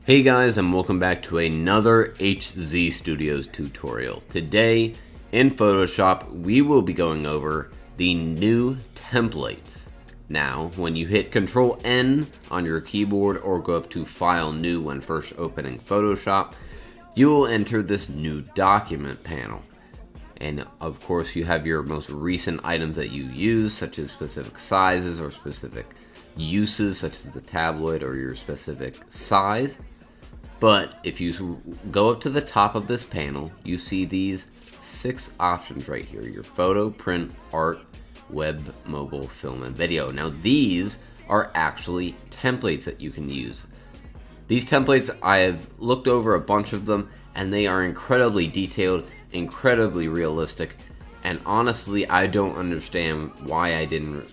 Hey guys, and welcome back to another HZ Studios tutorial. Today in Photoshop we will be going over the new templates. Now when you hit Control N on your keyboard or go up to File New when first opening Photoshop, you will enter this new document panel. And of course you have your most recent items that you use, such as specific sizes or specific uses, such as the tablet or your specific size. But if you go up to the top of this panel, you see these 6 options right here: your photo, print, art, web, mobile, film, and video. Now these are actually templates that you can use. These templates, I have looked over a bunch of them, and they are incredibly detailed, incredibly realistic, and honestly I don't understand why I didn't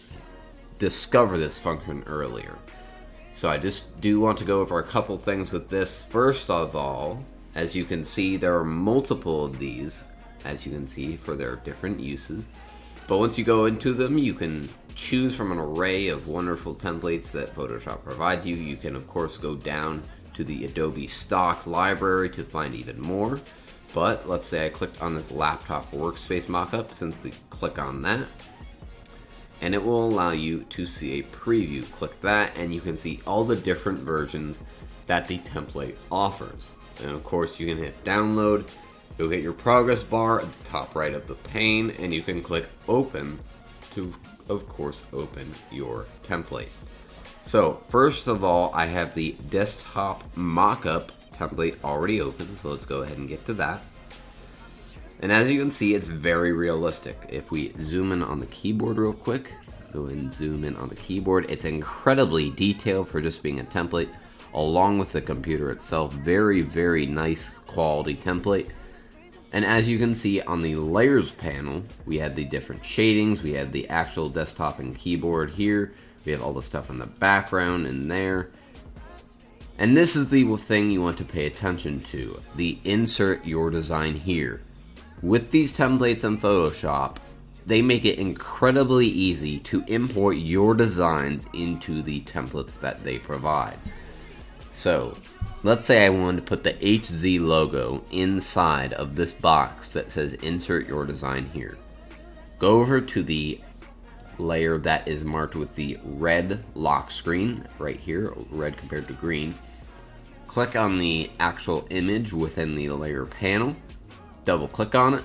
discover this function earlier. So I just do want to go over a couple things with this. First of all, as you can see, there are multiple of these, as you can see, for their different uses. But once you go into them, you can choose from an array of wonderful templates that Photoshop provides you. You can, of course, go down to the Adobe stock library to find even more. But let's say I clicked on this laptop workspace mockup. Simply click on that, and it will allow you to see a preview. Click that and you can see all the different versions that the template offers. And of course you can hit download. You'll get your progress bar at the top right of the pane, and you can click open to, of course, open your template. So first of all, I have the desktop mockup template already open, so let's go ahead and get to that. And as you can see, it's very realistic. If we zoom in on the keyboard real quick, go and zoom in on the keyboard, it's incredibly detailed for just being a template, along with the computer itself. Very, very nice quality template. And as you can see on the layers panel, we have the different shadings, we have the actual desktop and keyboard here, we have all the stuff in the background in there. And this is the thing you want to pay attention to, the insert your design here. With these templates in Photoshop, they make it incredibly easy to import your designs into the templates that they provide. So, let's say I wanted to put the HZ logo inside of this box that says insert your design here. Go over to the layer that is marked with the red lock screen right here, red compared to green. Click on the actual image within the layer panel. Double click on it,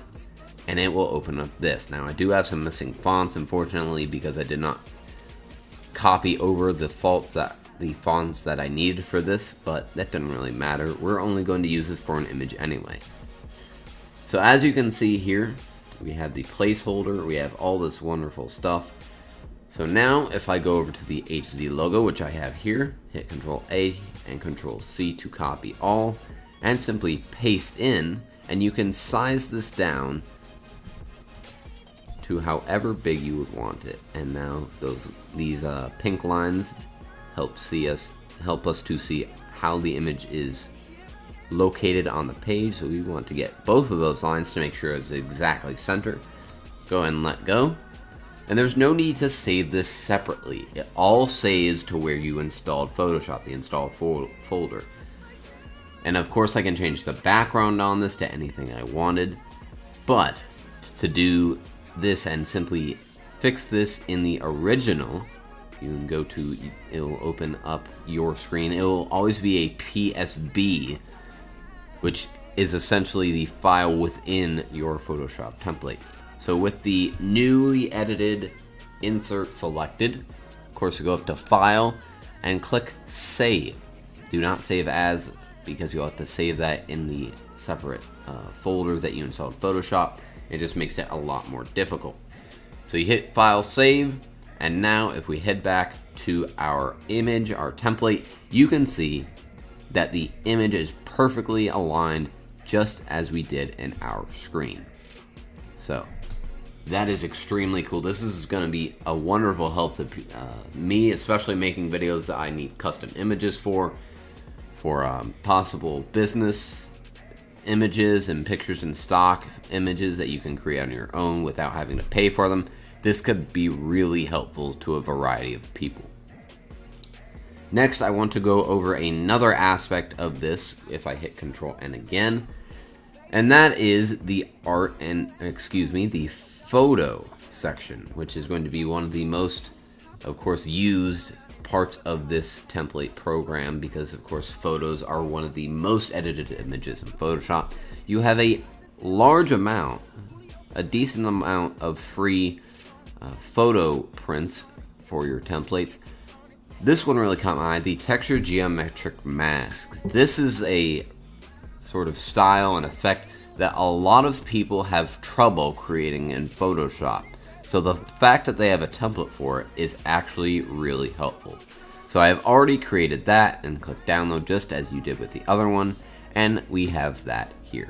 and it will open up this. Now I do have some missing fonts, unfortunately, because I did not copy over the fonts that I needed for this, but that doesn't really matter. We're only going to use this for an image anyway. So as you can see here, we have the placeholder, we have all this wonderful stuff. So now if I go over to the HZ logo, which I have here, hit Control A and Control C to copy all, and simply paste in. And you can size this down to however big you would want it. And now these pink lines help us to see how the image is located on the page. So we want to get both of those lines to make sure it's exactly center. Go ahead and let go. And there's no need to save this separately. It all saves to where you installed Photoshop, the installed folder. And of course I can change the background on this to anything I wanted. But to do this and simply fix this in the original, you can go to, it will open up your screen. It will always be a PSB, which is essentially the file within your Photoshop template. So with the newly edited insert selected, of course you go up to File and click Save. Do not save as, because you'll have to save that in the separate folder that you installed Photoshop. It just makes it a lot more difficult. So you hit File, Save, and now if we head back to our image, our template, you can see that the image is perfectly aligned just as we did in our screen. So that is extremely cool. This is going to be a wonderful help to me, especially making videos that I need custom images for possible business images and pictures and stock images that you can create on your own without having to pay for them. This could be really helpful to a variety of people. Next, I want to go over another aspect of this if I hit Control N again, and that is the the photo section, which is going to be one of the most, of course, used parts of this template program, because of course photos are one of the most edited images in Photoshop. You have a decent amount of free photo prints for your templates. This one really caught my eye, the texture geometric mask. This is a sort of style and effect that a lot of people have trouble creating in Photoshop. So the fact that they have a template for it is actually really helpful. So I have already created that and click download just as you did with the other one, and we have that here.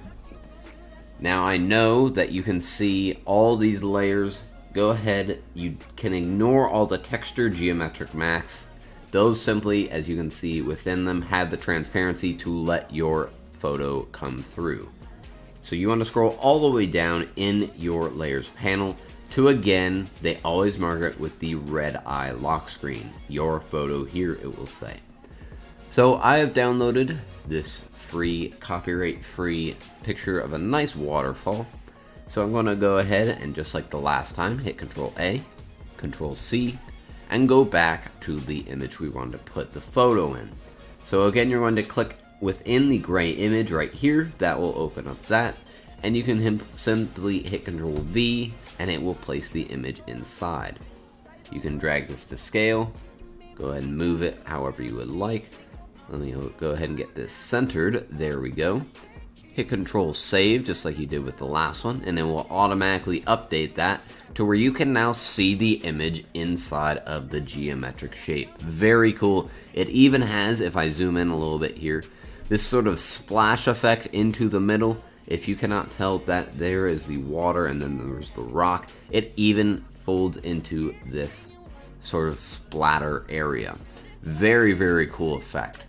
Now I know that you can see all these layers. Go ahead, you can ignore all the texture geometric masks. Those simply, as you can see within them, have the transparency to let your photo come through. So you want to scroll all the way down in your layers panel to, again, they always mark it with the red eye lock screen. Your photo here, it will say. So I have downloaded this free, copyright-free picture of a nice waterfall. So I'm going to go ahead and, just like the last time, hit Control A, Control C, and go back to the image we want to put the photo in. So again, you're going to click within the gray image right here. That will open up that, and you can simply hit Control V, and it will place the image inside. You can drag this to scale, go ahead and move it however you would like. Let me go ahead and get this centered. There we go. Hit Control Save just like you did with the last one, and it will automatically update that to where you can now see the image inside of the geometric shape. Very cool. It even has, if I zoom in a little bit here, this sort of splash effect into the middle. If you cannot tell that there is the water and then there's the rock, it even folds into this sort of splatter area. Very, very cool effect.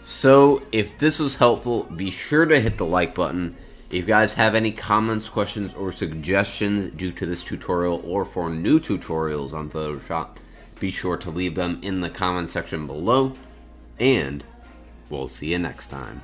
So if this was helpful, be sure to hit the like button. If you guys have any comments, questions, or suggestions due to this tutorial or for new tutorials on Photoshop, be sure to leave them in the comment section below, and we'll see you next time.